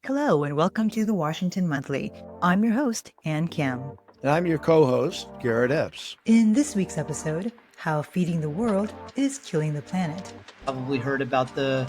Hello, and welcome to the Washington Monthly. I'm your host, Ann Kim. And I'm your co-host, Garrett Epps. In this week's episode, how feeding the world is killing the planet. Probably heard about the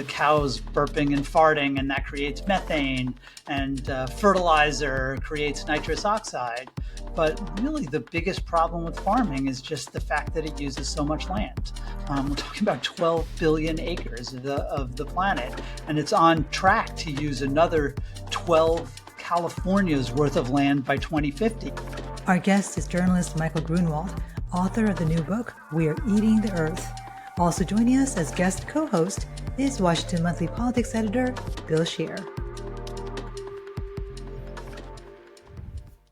cows burping and farting, and that creates methane, and fertilizer creates nitrous oxide. But really, the biggest problem with farming is just the fact that it uses so much land. We're talking about 12 billion acres of the planet, and it's on track to use another 12 California's worth of land by 2050. Our guest is journalist Michael Grunwald, author of the new book, We're Eating the Earth. Also joining us as guest co-host is Washington Monthly politics editor Bill Scher.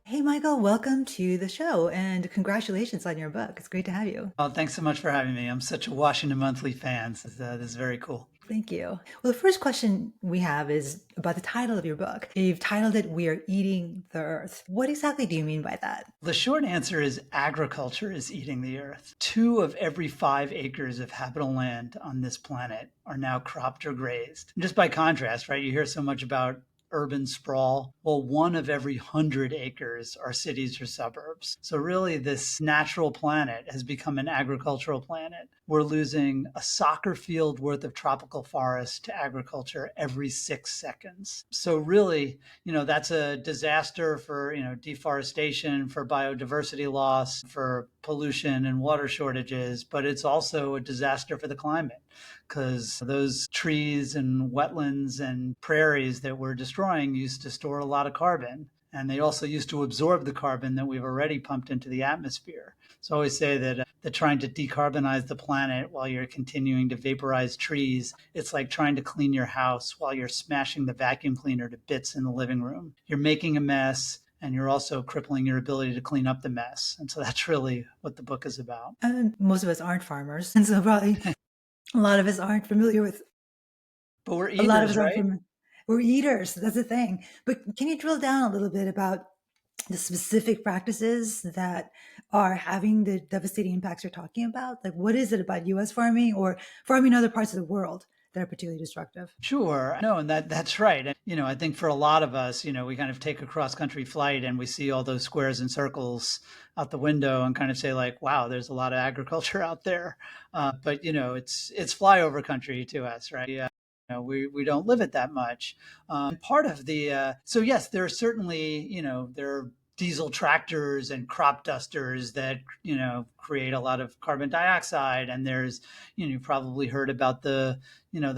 Hey, Michael, welcome to the show and congratulations on your book. It's great to have you. Oh, thanks so much for having me. I'm such a Washington Monthly fan. This is very cool. Thank you. Well, the first question we have is about the title of your book. You've titled it, We Are Eating the Earth. What exactly do you mean by that? The short answer is agriculture is eating the earth. 2 of every 5 acres of habitable land on this planet are now cropped or grazed. And just by contrast, right, you hear so much about urban sprawl. Well, 1 of every 100 acres are cities or suburbs. So really, this natural planet has become an agricultural planet. We're losing a soccer field worth of tropical forest to agriculture every 6 seconds. So really, that's a disaster for, deforestation, for biodiversity loss, for pollution and water shortages, but it's also a disaster for the climate, because those trees and wetlands and prairies that we're destroying used to store a lot of carbon. And they also used to absorb the carbon that we've already pumped into the atmosphere. So I always say that trying to decarbonize the planet while you're continuing to vaporize trees, it's like trying to clean your house while you're smashing the vacuum cleaner to bits in the living room. You're making a mess, and you're also crippling your ability to clean up the mess. And so that's really what the book is about. And most of us aren't farmers, and so probably a lot of us aren't familiar with. But we're eaters, a lot of us right? We're eaters. That's the thing. But can you drill down a little bit about the specific practices that are having the devastating impacts you're talking about? Like, what is it about U.S. farming or farming in other parts of the world that are particularly destructive? Sure. No, and that's right. And, I think for a lot of us, we kind of take a cross-country flight and we see all those squares and circles out the window and kind of say like, wow, there's a lot of agriculture out there. But, it's flyover country to us, right? Yeah. We don't live it that much. Part of so yes, there are certainly, there are diesel tractors and crop dusters that, create a lot of carbon dioxide. And there's, you probably heard about the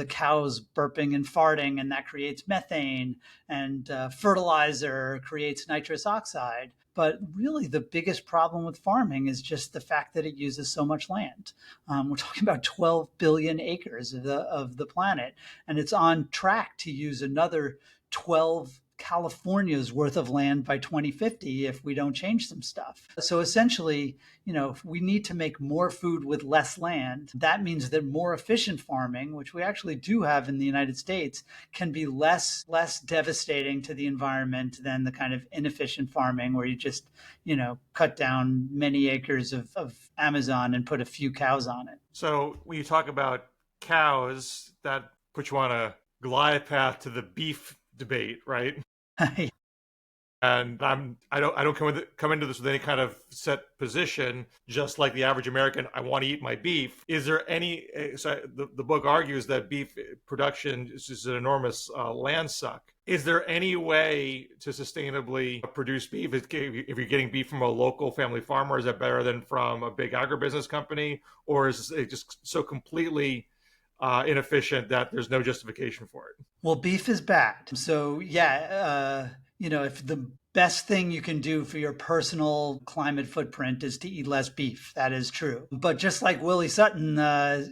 cows burping and farting, and that creates methane, and fertilizer creates nitrous oxide. But really, the biggest problem with farming is just the fact that it uses so much land. We're talking about 12 billion acres of the planet, and it's on track to use another 12 California's worth of land by 2050 if we don't change some stuff. So essentially, if we need to make more food with less land, that means that more efficient farming, which we actually do have in the United States, can be less devastating to the environment than the kind of inefficient farming where you just, cut down many acres of Amazon and put a few cows on it. So when you talk about cows, that puts you on a glide path to the beef debate, right? And I don't come into this with any kind of set position. Just like the average American, I want to eat my beef. Is there any? So the book argues that beef production is just an enormous land suck. Is there any way to sustainably produce beef? If you're getting beef from a local family farmer, is that better than from a big agribusiness company, or is it just so completely inefficient that there's no justification for it? Well, beef is bad. So yeah, if the best thing you can do for your personal climate footprint is to eat less beef, that is true. But just like Willie Sutton,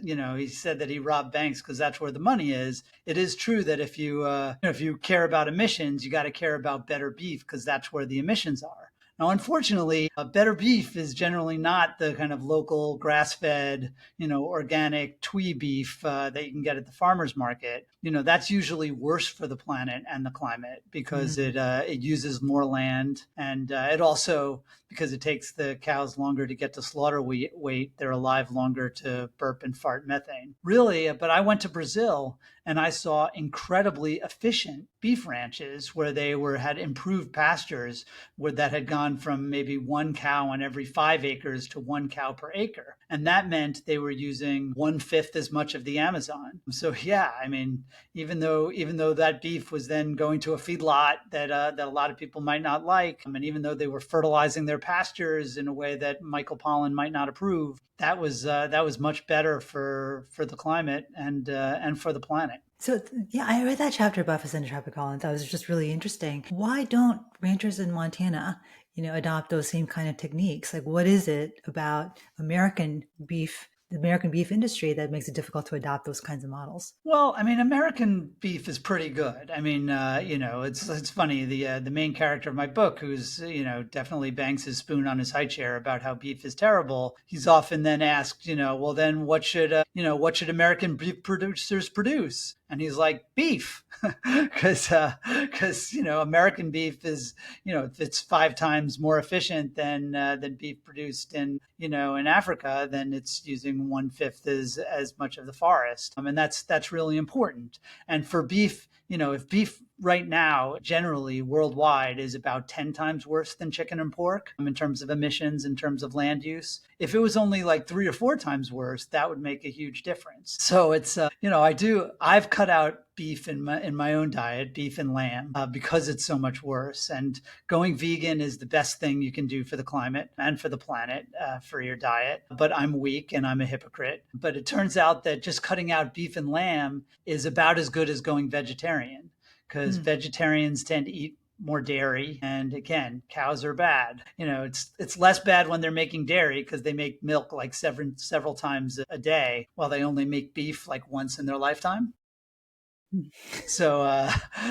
he said that he robbed banks because that's where the money is. It is true that if you care about emissions, you got to care about better beef because that's where the emissions are. Now, unfortunately, better beef is generally not the kind of local grass-fed, organic twee beef that you can get at the farmer's market. That's usually worse for the planet and the climate because it uses more land, and it also, because it takes the cows longer to get to slaughter weight, they're alive longer to burp and fart methane. Really, but I went to Brazil and I saw incredibly efficient beef ranches where they had improved pastures that had gone from maybe one cow on every 5 acres to one cow per acre. And that meant they were using 1/5 as much of the Amazon. So yeah, I mean, even though that beef was then going to a feedlot that a lot of people might not like, and even though they were fertilizing their pastures in a way that Michael Pollan might not approve, that was much better for the climate and for the planet. So yeah, I read that chapter about Facenda tropicalis. That was just really interesting. Why don't ranchers in Montana, adopt those same kind of techniques? Like, what is it about the American beef industry that makes it difficult to adopt those kinds of models? Well, I mean, American beef is pretty good. I mean, it's funny. The main character of my book, who's definitely bangs his spoon on his high chair about how beef is terrible. He's often then asked, well, then what should American beef producers produce? And he's like, beef, because American beef is it's 5 times more efficient than beef produced in Africa. Then it's using 1/5 as much of the forest, and that's really important. And for beef, if beef right now generally worldwide is about 10 times worse than chicken and pork in terms of emissions, in terms of land use, if it was only like 3 or 4 times worse, that would make a huge difference. So it's I've cut out beef in my own diet, beef and lamb, because it's so much worse. And going vegan is the best thing you can do for the climate and for the planet, for your diet. But I'm weak and I'm a hypocrite. But it turns out that just cutting out beef and lamb is about as good as going vegetarian, because vegetarians tend to eat more dairy, and again, cows are bad. It's less bad when they're making dairy because they make milk like several times a day, while they only make beef like once in their lifetime. So,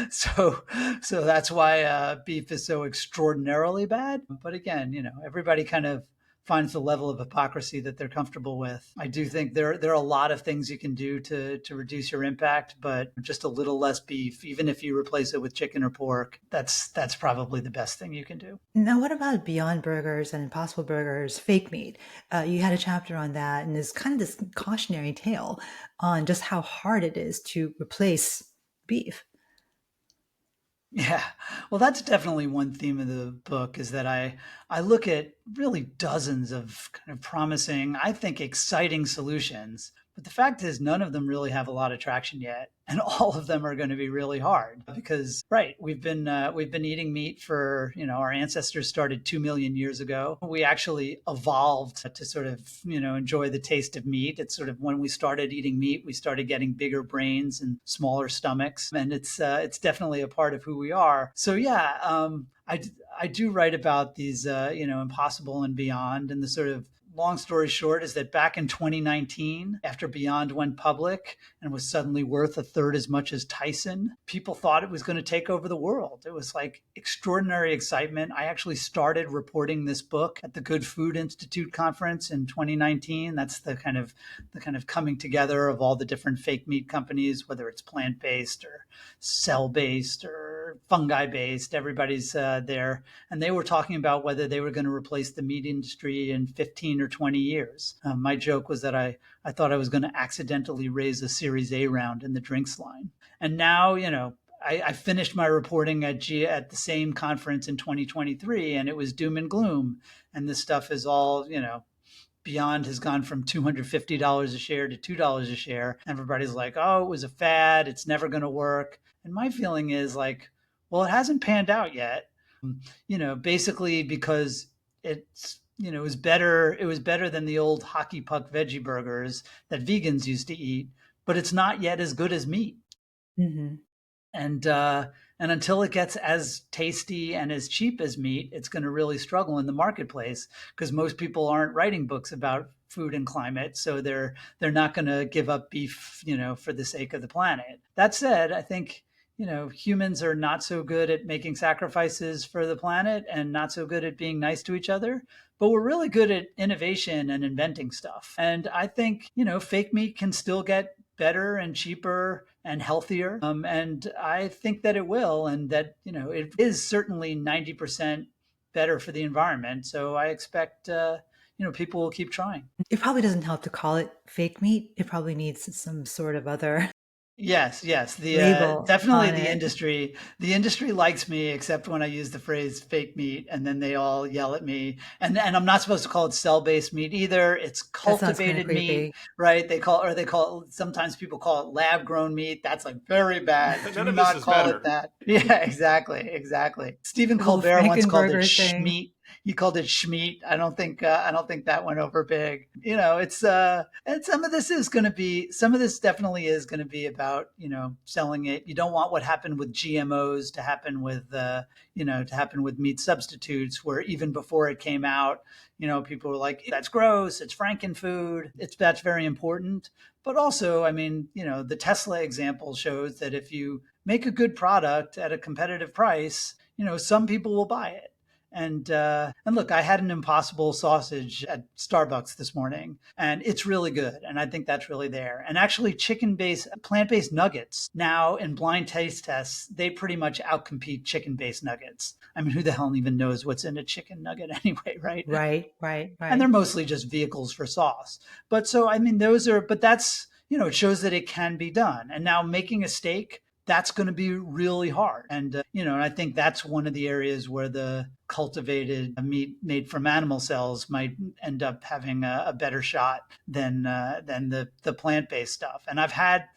so that's why beef is so extraordinarily bad. But again, everybody kind of finds the level of hypocrisy that they're comfortable with. I do think there are a lot of things you can do to reduce your impact, but just a little less beef, even if you replace it with chicken or pork, that's probably the best thing you can do. Now, what about Beyond Burgers and Impossible Burgers, fake meat? You had a chapter on that, and there's kind of this cautionary tale on just how hard it is to replace beef. Yeah, well, that's definitely one theme of the book, is that I look at really dozens of kind of promising, I think exciting solutions. But the fact is, none of them really have a lot of traction yet, and all of them are going to be really hard because, right, we've been eating meat for our ancestors started 2 million years ago. We actually evolved to sort of enjoy the taste of meat. It's sort of when we started eating meat, we started getting bigger brains and smaller stomachs, and it's definitely a part of who we are. So yeah, I do write about these Impossible and Beyond, and the sort of long story short is that back in 2019, after Beyond went public and was suddenly worth a third as much as Tyson, people thought it was going to take over the world. It was like extraordinary excitement. I actually started reporting this book at the Good Food Institute conference in 2019. That's the kind of coming together of all the different fake meat companies, whether it's plant-based or cell-based or fungi-based, everybody's there. And they were talking about whether they were going to replace the meat industry in 15 or 20 years. My joke was that I thought I was going to accidentally raise a Series A round in the drinks line. And now, I finished my reporting at the same conference in 2023, and it was doom and gloom. And this stuff is all, Beyond has gone from $250 a share to $2 a share. Everybody's like, oh, it was a fad. It's never going to work. And my feeling is like, well, it hasn't panned out yet. Basically because it was better than the old hockey puck veggie burgers that vegans used to eat, but it's not yet as good as meat. Mm-hmm. And until it gets as tasty and as cheap as meat, it's going to really struggle in the marketplace because most people aren't writing books about food and climate, so they're not going to give up beef, for the sake of the planet. That said, I think humans are not so good at making sacrifices for the planet and not so good at being nice to each other, but we're really good at innovation and inventing stuff. And I think, fake meat can still get better and cheaper and healthier. And I think that it will, and that, it is certainly 90% better for the environment. So I expect, people will keep trying. It probably doesn't help to call it fake meat. It probably needs some sort of other Yes, yes. The label definitely on the it. industry. The industry likes me, except when I use the phrase "fake meat," and then they all yell at me. And I'm not supposed to call it cell-based meat either. It's That sounds kind of cultivated meat, creepy. right? They call it. Sometimes people call it lab-grown meat. That's like very bad. None Do of this not is call it better. that. Yeah, exactly, exactly. Stephen The whole Colbert once called it Frankenburger thing. schmeat. He called it schmeat. I don't think that went over big. It's and some of this definitely is going to be about, selling it. You don't want what happened with GMOs to happen with to happen with meat substitutes, where even before it came out, people were like, that's gross, it's frankenfood. That's very important. But also, I mean, the Tesla example shows that if you make a good product at a competitive price, some people will buy it. And look, I had an Impossible sausage at Starbucks this morning, and it's really good. And I think that's really there. And actually, plant-based nuggets now in blind taste tests, they pretty much outcompete chicken-based nuggets. I mean, who the hell even knows what's in a chicken nugget anyway, right? Right, right, And they're right. mostly just vehicles for sauce. But so, I mean, but that's, it shows that it can be done. And now making a steak, that's going to be really hard. And I think that's one of the areas where the cultivated meat made from animal cells might end up having a better shot than the plant based stuff. And I've had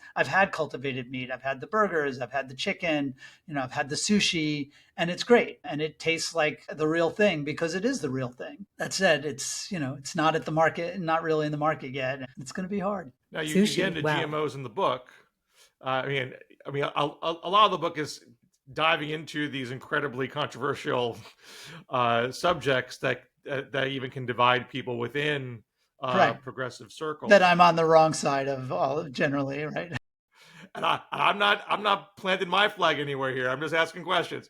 cultivated meat. I've had the burgers. I've had the chicken. I've had the sushi, and it's great, and it tastes like the real thing because it is the real thing. That said, it's not at the market, not really in the market yet. It's going to be hard. Now you get Sushi. into Wow. GMOs in the book. A lot of the book is diving into these incredibly controversial subjects that even can divide people within Right. progressive circles. That I'm on the wrong side of all generally, right? And I'm not planting my flag anywhere here. I'm just asking questions.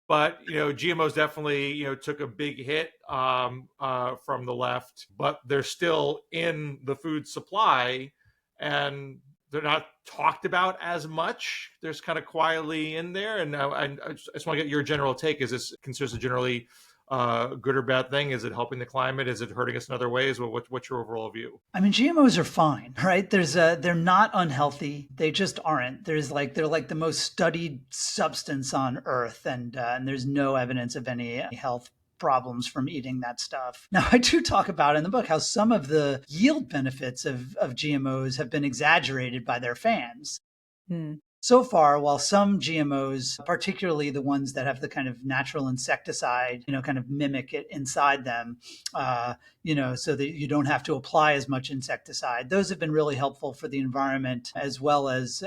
But GMOs definitely took a big hit from the left, but they're still in the food supply, and they're not talked about as much. They're just kind of quietly in there, and I just want to get your general take. Is this considered a generally good or bad thing? Is it helping the climate? Is it hurting us in other ways? What's your overall view? I mean, GMOs are fine, right? They're not unhealthy. They just aren't. They're like the most studied substance on Earth, and there's no evidence of any health problems from eating that stuff. Now, I do talk about in the book how some of the yield benefits of GMOs have been exaggerated by their fans. Hmm. So far, while some GMOs, particularly the ones that have the kind of natural insecticide, kind of mimic it inside them, so that you don't have to apply as much insecticide, those have been really helpful for the environment as well as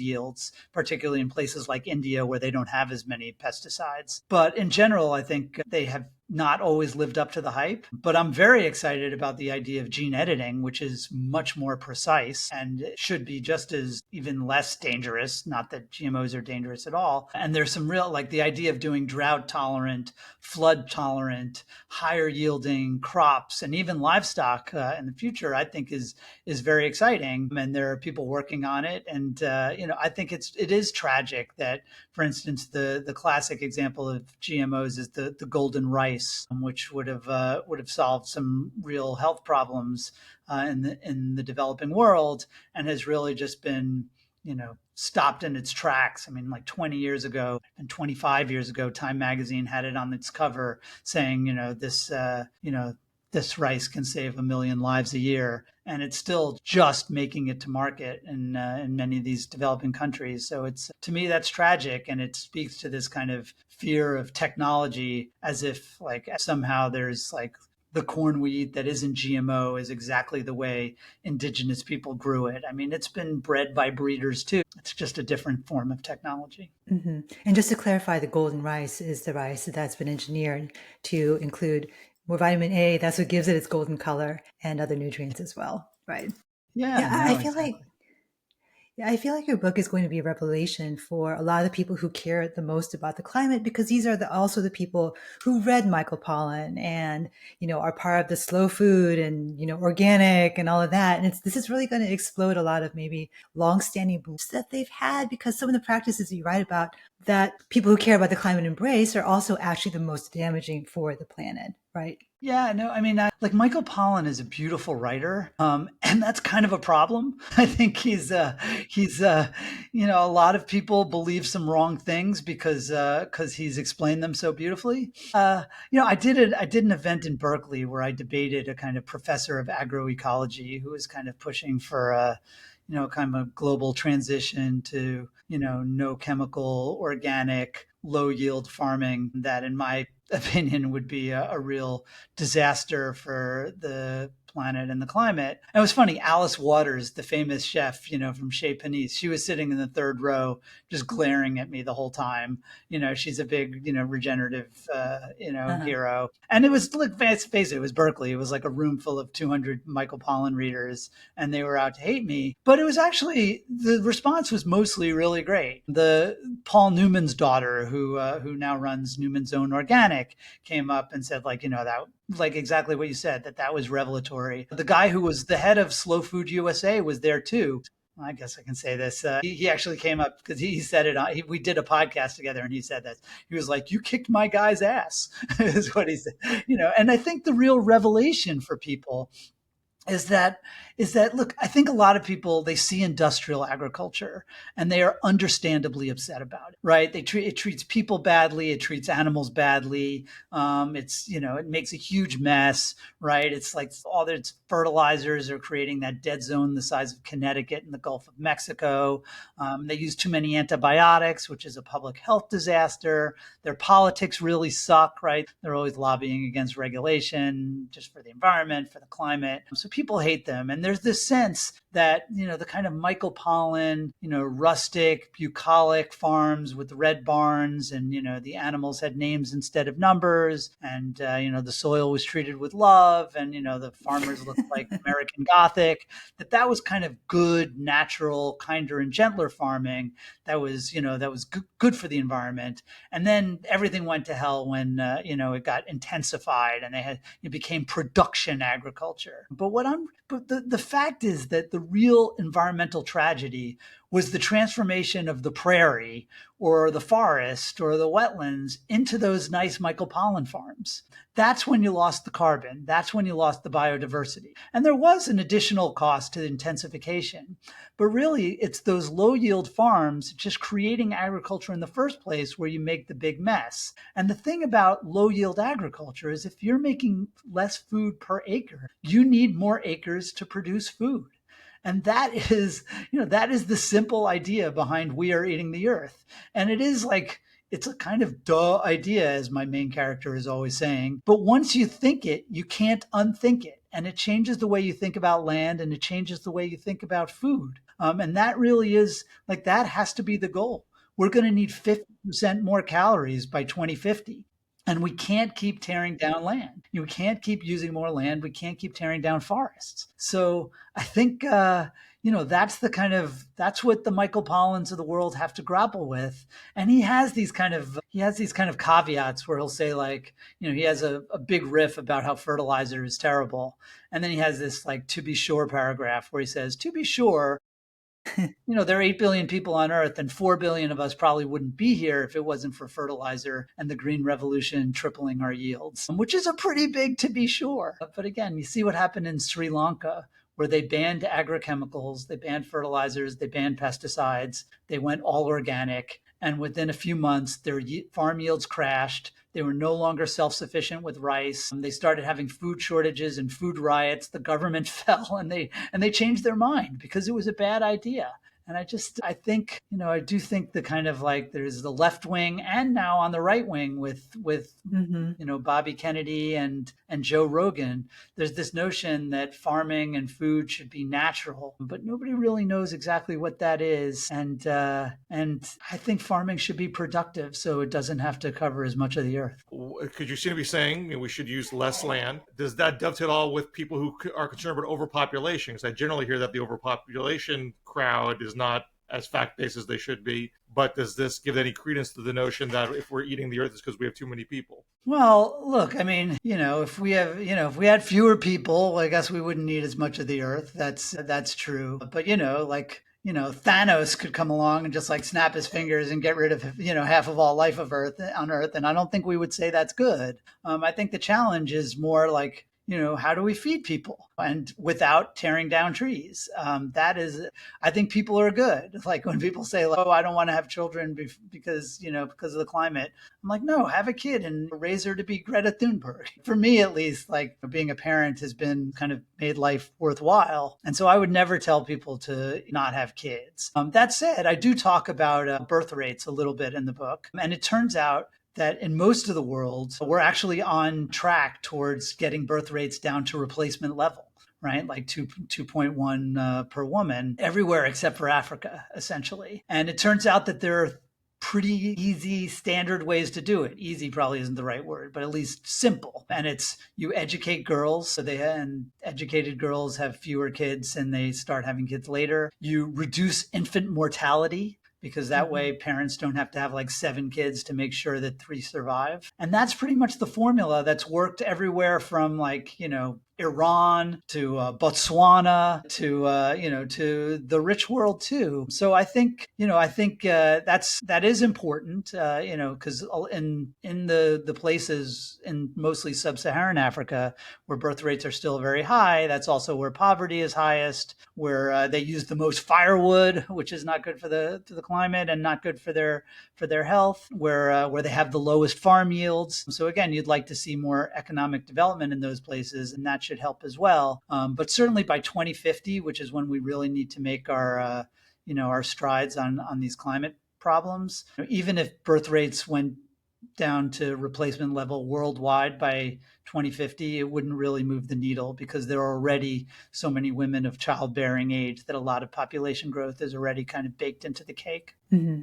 yields, particularly in places like India where they don't have as many pesticides. But in general, I think they have not always lived up to the hype. But I'm very excited about the idea of gene editing, which is much more precise and should be just as even less dangerous. Not that GMOs are dangerous at all. And there's some real, like the idea of doing drought tolerant, flood tolerant, higher yielding crops and even livestock in the future, I think is very exciting. And there are people working on it. And, I think it is tragic that, for instance, the classic example of GMOs is the golden rice, which would have solved some real health problems in the developing world, and has really just been stopped in its tracks. I mean, like 20 years ago and 25 years ago, Time magazine had it on its cover saying, this rice can save 1 million lives a year, and it's still just making it to market in many of these developing countries. So it's, to me, that's tragic, and it speaks to this kind of fear of technology, as if like somehow there's like the corn we eat that isn't GMO is exactly the way indigenous people grew it. I mean, it's been bred by breeders too. It's just a different form of technology. Hmm. And just to clarify, the golden rice is the rice that's been engineered to include more vitamin A. That's what gives it its golden color and other nutrients as well. Right. Yeah, Yeah, I no, feel like exactly. Yeah, I feel like your book is going to be a revelation for a lot of the people who care the most about the climate, because these are also the people who read Michael Pollan and, are part of the slow food and, organic and all of that. And this is really going to explode a lot of maybe longstanding beliefs that they've had, because some of the practices that you write about that people who care about the climate embrace are also actually the most damaging for the planet, right? Yeah, no, I mean, like Michael Pollan is a beautiful writer, and that's kind of a problem. I think a lot of people believe some wrong things because he's explained them so beautifully. I did an event in Berkeley where I debated a kind of professor of agroecology who was kind of pushing for kind of a global transition to, no chemical, organic, low yield farming that, in my opinion, would be a real disaster for the planet and the climate. And it was funny, Alice Waters, the famous chef, from Chez Panisse, she was sitting in the third row just glaring at me the whole time. She's a big, regenerative, Uh-huh. hero. And it was, look, face it, it was Berkeley. It was like a room full of 200 Michael Pollan readers, and they were out to hate me. But it was actually, the response was mostly really great. The Paul Newman's daughter, who now runs Newman's Own Organic, came up and said, like, that, like exactly what you said, that was revelatory. The guy who was the head of Slow Food USA was there too. I guess I can say this. He actually came up because he said it. We did a podcast together, and he said that he was like, "You kicked my guy's ass," is what he said. And I think the real revelation for people is that look, I think a lot of people, they see industrial agriculture and they are understandably upset about it, right? It treats people badly, it treats animals badly. It makes a huge mess, right? It's like all its fertilizers are creating that dead zone the size of Connecticut in the Gulf of Mexico. They use too many antibiotics, which is a public health disaster. Their politics really suck, right? They're always lobbying against regulation just for the environment, for the climate. So people hate them. And there's this sense that, the kind of Michael Pollan, rustic, bucolic farms with red barns, and, the animals had names instead of numbers, and, the soil was treated with love, and, the farmers looked like American Gothic, that was kind of good, natural, kinder and gentler farming that was, good for the environment. And then everything went to hell when, it got intensified and it became production agriculture. But the fact is that the real environmental tragedy was the transformation of the prairie or the forest or the wetlands into those nice Michael Pollan farms. That's when you lost the carbon. That's when you lost the biodiversity. And there was an additional cost to the intensification. But really, it's those low yield farms just creating agriculture in the first place where you make the big mess. And the thing about low yield agriculture is if you're making less food per acre, you need more acres to produce food. And that is, that is the simple idea behind We Are Eating the Earth. And it is like, it's a kind of duh idea, as my main character is always saying. But once you think it, you can't unthink it. And it changes the way you think about land, and it changes the way you think about food. And that really is like, that has to be the goal. We're going to need 50% more calories by 2050. And we can't keep tearing down land. We can't keep using more land. We can't keep tearing down forests. So I think, that's what the Michael Pollans of the world have to grapple with. And he has these kind of caveats where he'll say, like, he has a big riff about how fertilizer is terrible. And then he has this like "to be sure" paragraph where he says, "To be sure, there are 8 billion people on Earth, and 4 billion of us probably wouldn't be here if it wasn't for fertilizer and the green revolution tripling our yields," which is a pretty big "to be sure." But again, you see what happened in Sri Lanka, where they banned agrochemicals, they banned fertilizers, they banned pesticides, they went all organic. And within a few months, their farm yields crashed. They were no longer self-sufficient with rice. They started having food shortages and food riots. The government fell, and they changed their mind because it was a bad idea. And I think, I do think the kind of like, there's the left wing and now on the right wing with, Mm-hmm. Bobby Kennedy and Joe Rogan, there's this notion that farming and food should be natural, but nobody really knows exactly what that is. And I think farming should be productive so it doesn't have to cover as much of the earth. Because you seem to be saying we should use less land. Does that dovetail all with people who are concerned about overpopulation? Because I generally hear that the overpopulation crowd is not as fact-based as they should be. But does this give any credence to the notion that if we're eating the earth, it's because we have too many people? Well, look, I mean, if we have, if we had fewer people, I guess we wouldn't need as much of the earth. That's true. But, Thanos could come along and just like snap his fingers and get rid of, half of all life of Earth on Earth. And I don't think we would say that's good. I think the challenge is more like, how do we feed people and without tearing down trees? That is, I think people are good. Like when people say, like, oh, I don't want to have children because of the climate. I'm like, no, have a kid and raise her to be Greta Thunberg. For me, at least, like being a parent has been kind of made life worthwhile. And so I would never tell people to not have kids. That said, I do talk about birth rates a little bit in the book. And it turns out that in most of the world, we're actually on track towards getting birth rates down to replacement level, right? Like 2.1 per woman everywhere except for Africa, essentially. And it turns out that there are pretty easy standard ways to do it. Easy probably isn't the right word, but at least simple. And it's you educate girls and educated girls have fewer kids and they start having kids later. You reduce infant mortality, because that way parents don't have to have like 7 kids to make sure that 3 survive. And that's pretty much the formula that's worked everywhere from like, Iran to Botswana to the rich world too. So I think that is important, because in the places in mostly sub-Saharan Africa where birth rates are still very high, that's also where poverty is highest, where they use the most firewood, which is not good for the climate and not good for their health, where they have the lowest farm yields. So again, you'd like to see more economic development in those places, and that should help as well. But certainly by 2050, which is when we really need to make our strides on these climate problems, even if birth rates went down to replacement level worldwide by 2050, it wouldn't really move the needle because there are already so many women of childbearing age that a lot of population growth is already kind of baked into the cake. Mm-hmm.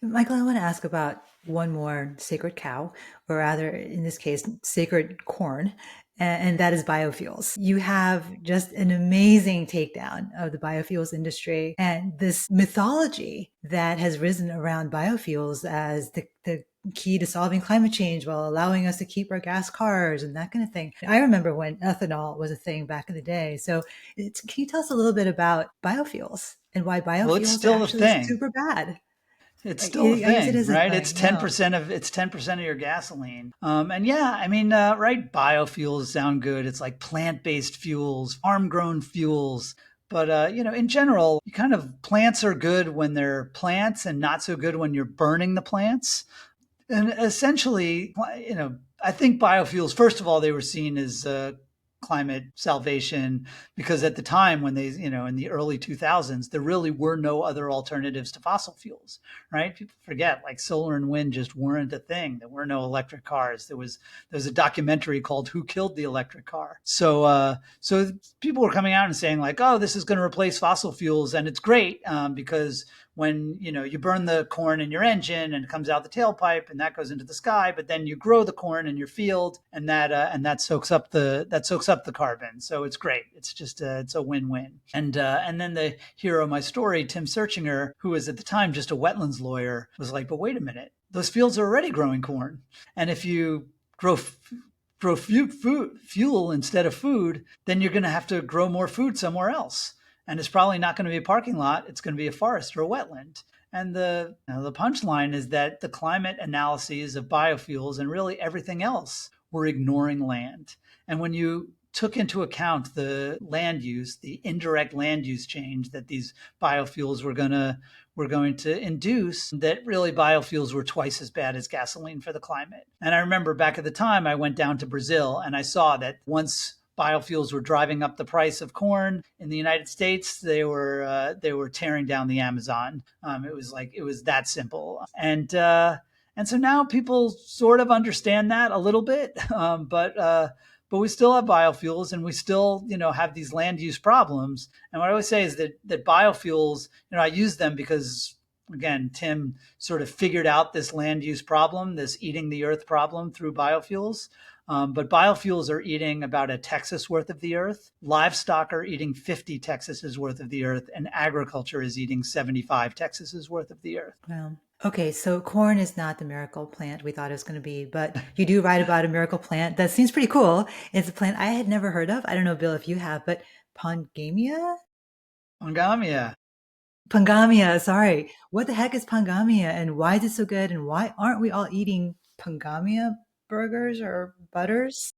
Michael, I want to ask about one more sacred cow, or rather, in this case, sacred corn, and that is biofuels. You have just an amazing takedown of the biofuels industry and this mythology that has risen around biofuels as the key to solving climate change while allowing us to keep our gas cars and that kind of thing. I remember when ethanol was a thing back in the day. So can you tell us a little bit about biofuels and why biofuels still are a actually thing. super bad? It's still a thing, right? Thing, it's 10% of your gasoline. Right. Biofuels sound good. It's like plant-based fuels, farm-grown fuels. But, in general, plants are good when they're plants and not so good when you're burning the plants. And essentially, I think biofuels, first of all, they were seen as climate salvation because at the time when they, in the early 2000s, there really were no other alternatives to fossil fuels, right? People forget like solar and wind just weren't a thing. There were no electric cars. There was a documentary called Who Killed the Electric Car? So people were coming out and saying like, oh, this is going to replace fossil fuels. And it's great because when you burn the corn in your engine and it comes out the tailpipe and that goes into the sky, but then you grow the corn in your field and that soaks up the carbon. So it's great. It's just it's a win-win. And then the hero of my story, Tim Searchinger, who was at the time just a wetlands lawyer, was like, but wait a minute, those fields are already growing corn, and if you grow fuel instead of food, then you're going to have to grow more food somewhere else. And it's probably not going to be a parking lot. It's going to be a forest or a wetland. And the punchline is that the climate analyses of biofuels and really everything else were ignoring land. And when you took into account the land use, the indirect land use change that these biofuels were going to induce, that really biofuels were twice as bad as gasoline for the climate. And I remember back at the time I went down to Brazil and I saw that once biofuels were driving up the price of corn in the United States, they were tearing down the Amazon. It was that simple. And so now people sort of understand that a little bit, but we still have biofuels and we still, have these land use problems. And what I always say is that biofuels, I use them because Again, Tim sort of figured out this land use problem, this eating the earth problem through biofuels. But biofuels are eating about a Texas worth of the earth. Livestock are eating 50 Texas's worth of the earth, and agriculture is eating 75 Texas's worth of the earth. Wow. Okay, so corn is not the miracle plant we thought it was going to be, but you do write about a miracle plant that seems pretty cool. It's a plant I had never heard of. I don't know, Bill, if you have, but Pongamia? Pongamia. Pongamia, sorry. What the heck is Pongamia and why is it so good? And why aren't we all eating Pongamia burgers or butters?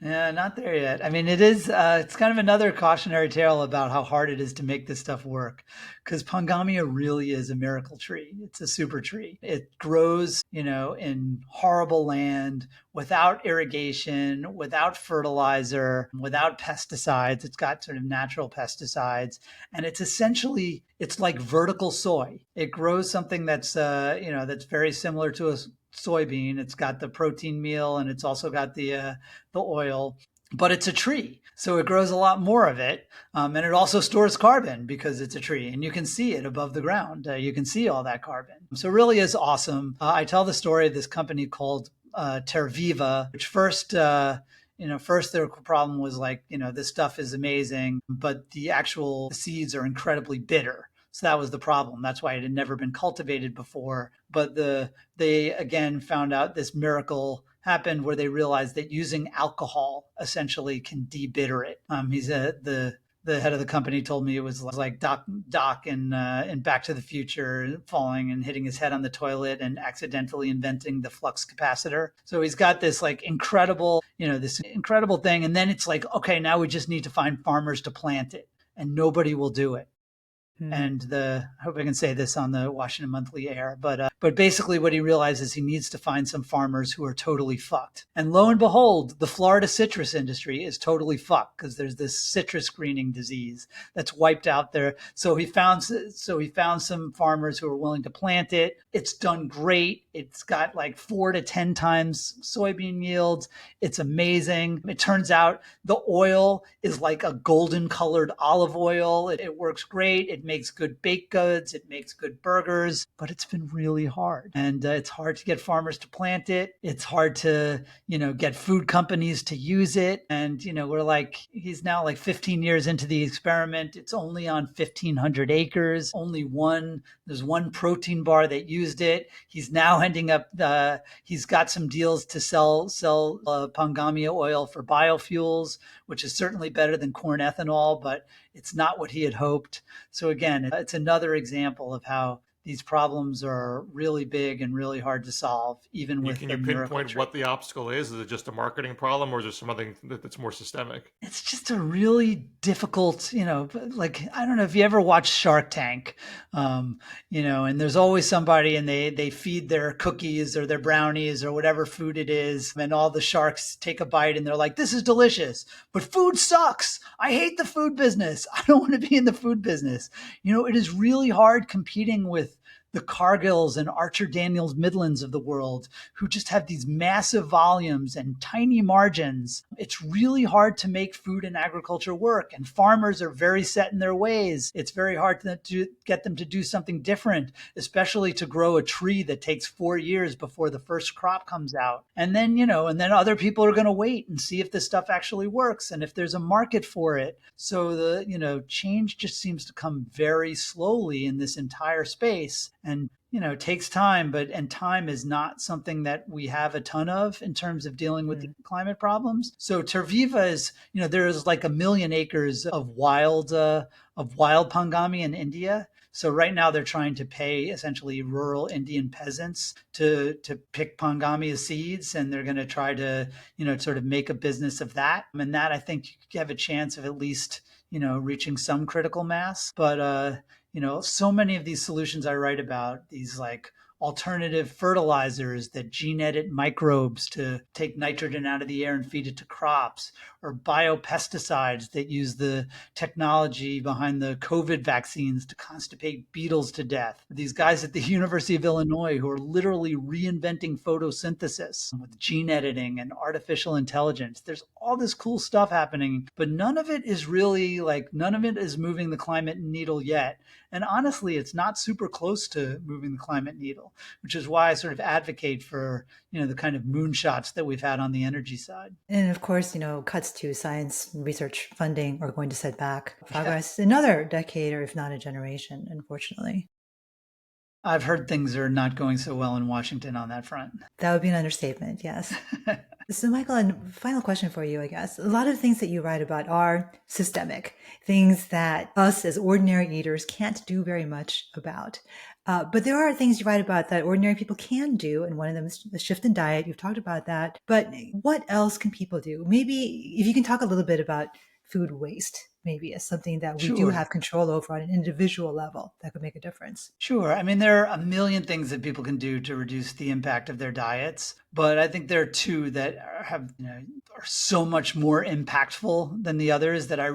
Yeah, not there yet. I mean, it's kind of another cautionary tale about how hard it is to make this stuff work. Because Pongamia really is a miracle tree. It's a super tree. It grows, in horrible land without irrigation, without fertilizer, without pesticides. It's got sort of natural pesticides. And it's like vertical soy. It grows something that's very similar to a soybean. It's got the protein meal and it's also got the oil, but it's a tree. So it grows a lot more of it. And it also stores carbon because it's a tree and you can see it above the ground. You can see all that carbon. So it really is awesome. I tell the story of this company called Terviva, which first their problem was like, this stuff is amazing, but the actual seeds are incredibly bitter. So that was the problem. That's why it had never been cultivated before. But they again found out this miracle happened where they realized that using alcohol essentially can debitter it. The head of the company told me it was like Doc in Back to the Future falling and hitting his head on the toilet and accidentally inventing the flux capacitor. So he's got this incredible thing. And then it's like, okay, now we just need to find farmers to plant it and nobody will do it. And I hope I can say this on the Washington Monthly air, but basically what he realizes he needs to find some farmers who are totally fucked. And lo and behold, the Florida citrus industry is totally fucked because there's this citrus greening disease that's wiped out there. So he found some farmers who are willing to plant it. It's done great. It's got like 4 to 10 times soybean yields. It's amazing. It turns out the oil is like a golden colored olive oil. It works great. It makes good baked goods. It makes good burgers, but it's been really hard. And it's hard to get farmers to plant it. It's hard to, get food companies to use it. And, he's now like 15 years into the experiment. It's only on 1,500 acres. There's one protein bar that used it. He's now ending up, he's got some deals to sell Pongamia oil for biofuels, which is certainly better than corn ethanol, but it's not what he had hoped. So again, it's another example of how these problems are really big and really hard to solve, even with Can you pinpoint what the obstacle is? Is it just a marketing problem or is there something that's more systemic? It's just a really difficult, I don't know if you ever watched Shark Tank, and there's always somebody and they feed their cookies or their brownies or whatever food it is. And all the sharks take a bite and they're like, this is delicious, but food sucks. I hate the food business. I don't want to be in the food business. It is really hard competing with the Cargills and Archer Daniels Midlands of the world, who just have these massive volumes and tiny margins. It's really hard to make food and agriculture work, and farmers are very set in their ways. It's very hard to get them to do something different, especially to grow a tree that takes 4 years before the first crop comes out. And then, other people are going to wait and see if this stuff actually works and if there's a market for it. So the, change just seems to come very slowly in this entire space. And, it takes time, and time is not something that we have a ton of in terms of dealing with the climate problems. So Terviva is, there's like 1 million acres of wild Pongamia in India. So right now they're trying to pay essentially rural Indian peasants to pick Pongamia seeds, and they're going to try to, sort of make a business of that. And that, I think, you have a chance of at least, reaching some critical mass. But, so many of these solutions I write about, these like alternative fertilizers that gene edit microbes to take nitrogen out of the air and feed it to crops, or biopesticides that use the technology behind the COVID vaccines to constipate beetles to death. These guys at the University of Illinois who are literally reinventing photosynthesis with gene editing and artificial intelligence. There's all this cool stuff happening, but none of it is really none of it is moving the climate needle yet. And honestly, it's not super close to moving the climate needle, which is why I sort of advocate for, the kind of moonshots that we've had on the energy side. And of course, cuts to science research funding are going to set back Yeah. progress another decade or if not a generation, unfortunately. I've heard things are not going so well in Washington on that front. That would be an understatement, yes. So, Michael, and final question for you, I guess. A lot of the things that you write about are systemic, things that us as ordinary eaters can't do very much about. But there are things you write about that ordinary people can do, and one of them is a shift in diet. You've talked about that. But what else can people do? Maybe if you can talk a little bit about food waste, maybe as something that we do Sure. have control over on an individual level that could make a difference. Sure. I mean, there are a million things that people can do to reduce the impact of their diets, but I think there are two that are so much more impactful than the others that I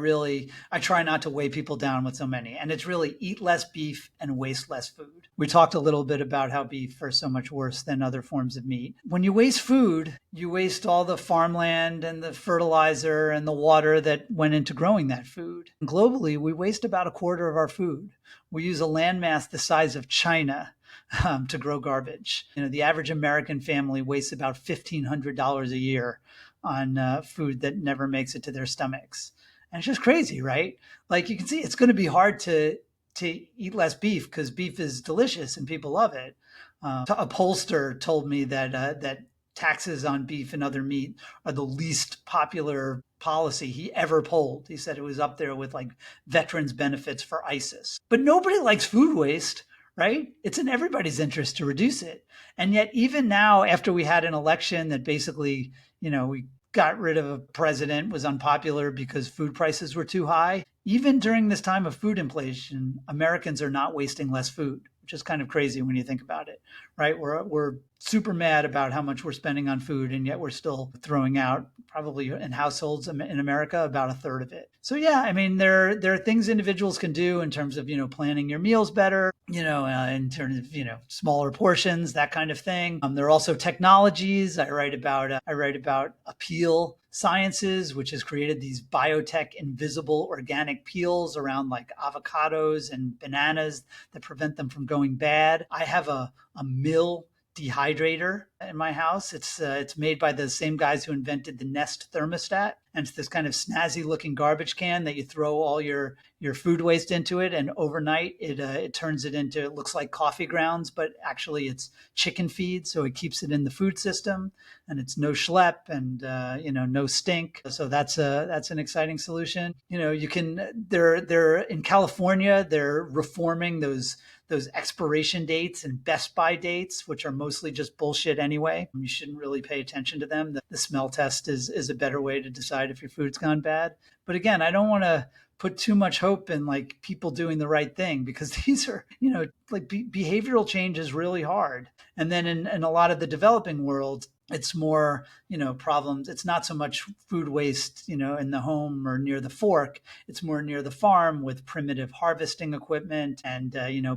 try not to weigh people down with so many. And it's really eat less beef and waste less food. We talked a little bit about how beef are so much worse than other forms of meat. When you waste food, you waste all the farmland and the fertilizer and the water that went into growing that food. And globally, we waste about a quarter of our food. We use a landmass the size of China to grow garbage. The average American family wastes about $1,500 a year on food that never makes it to their stomachs. And it's just crazy, right? Like you can see, it's going to be hard to eat less beef because beef is delicious and people love it. A pollster told me that taxes on beef and other meat are the least popular policy he ever polled. He said it was up there with like veterans benefits for ISIS. But nobody likes food waste, right? It's in everybody's interest to reduce it. And yet even now, after we had an election that basically, we got rid of a president, was unpopular because food prices were too high, even during this time of food inflation, Americans are not wasting less food, which is kind of crazy when you think about it, right? We're super mad about how much we're spending on food, and yet we're still throwing out probably in households in America about a third of it. So yeah, I mean there are things individuals can do in terms of planning your meals better, in terms of smaller portions, that kind of thing. There are also technologies. I write about Appeal Sciences, which has created these biotech invisible organic peels around like avocados and bananas that prevent them from going bad. I have a mill dehydrator in my house. It's made by the same guys who invented the Nest thermostat, and it's this kind of snazzy looking garbage can that you throw all your food waste into it, and overnight it turns it into, it looks like coffee grounds, but actually it's chicken feed, so it keeps it in the food system, and it's no schlep and no stink. So that's an exciting solution. You can they're in California, they're reforming those expiration dates and best by dates, which are mostly just bullshit anyway. You shouldn't really pay attention to them. The smell test is a better way to decide if your food's gone bad. But again, I don't want to put too much hope in like people doing the right thing, because these are, behavioral change is really hard. And then in a lot of the developing world, it's more, problems. It's not so much food waste, in the home or near the fork. It's more near the farm with primitive harvesting equipment and,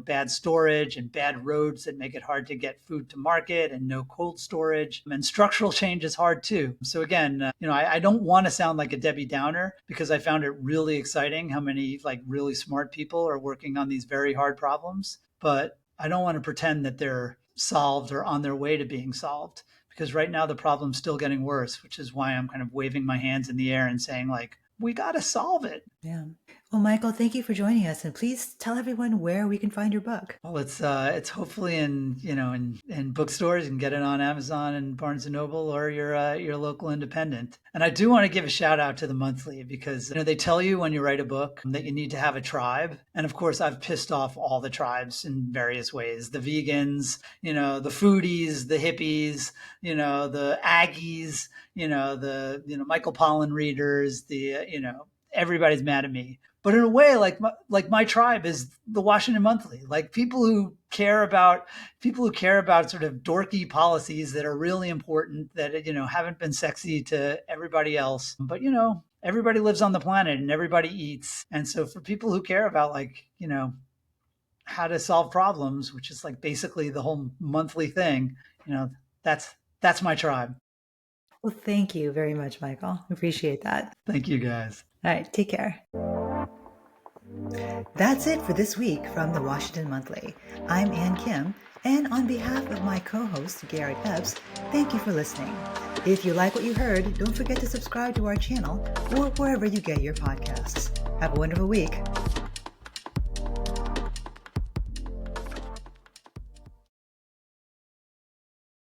bad storage and bad roads that make it hard to get food to market, and no cold storage. And structural change is hard too. So again, I don't want to sound like a Debbie Downer, because I found it really exciting how many like really smart people are working on these very hard problems. But I don't want to pretend that they're solved or on their way to being solved, because right now the problem's still getting worse, which is why I'm kind of waving my hands in the air and saying like, we got to solve it. Yeah. Well, Michael, thank you for joining us, and please tell everyone where we can find your book. Well, it's hopefully in bookstores. You can get it on Amazon and Barnes and Noble or your local independent. And I do want to give a shout out to the Monthly, because they tell you when you write a book that you need to have a tribe. And of course, I've pissed off all the tribes in various ways: the vegans, the foodies, the hippies, the Aggies, the Michael Pollan readers, everybody's mad at me. But in a way, like my tribe is the Washington Monthly, like people who care about sort of dorky policies that are really important, that haven't been sexy to everybody else. But everybody lives on the planet and everybody eats, and so for people who care about how to solve problems, which is like basically the whole monthly thing, that's my tribe. Well, thank you very much, Michael. Appreciate that. Thank you, guys. All right, take care. That's it for this week from the Washington Monthly. I'm Ann Kim, and on behalf of my co-host, Garrett Epps, thank you for listening. If you like what you heard, don't forget to subscribe to our channel or wherever you get your podcasts. Have a wonderful week.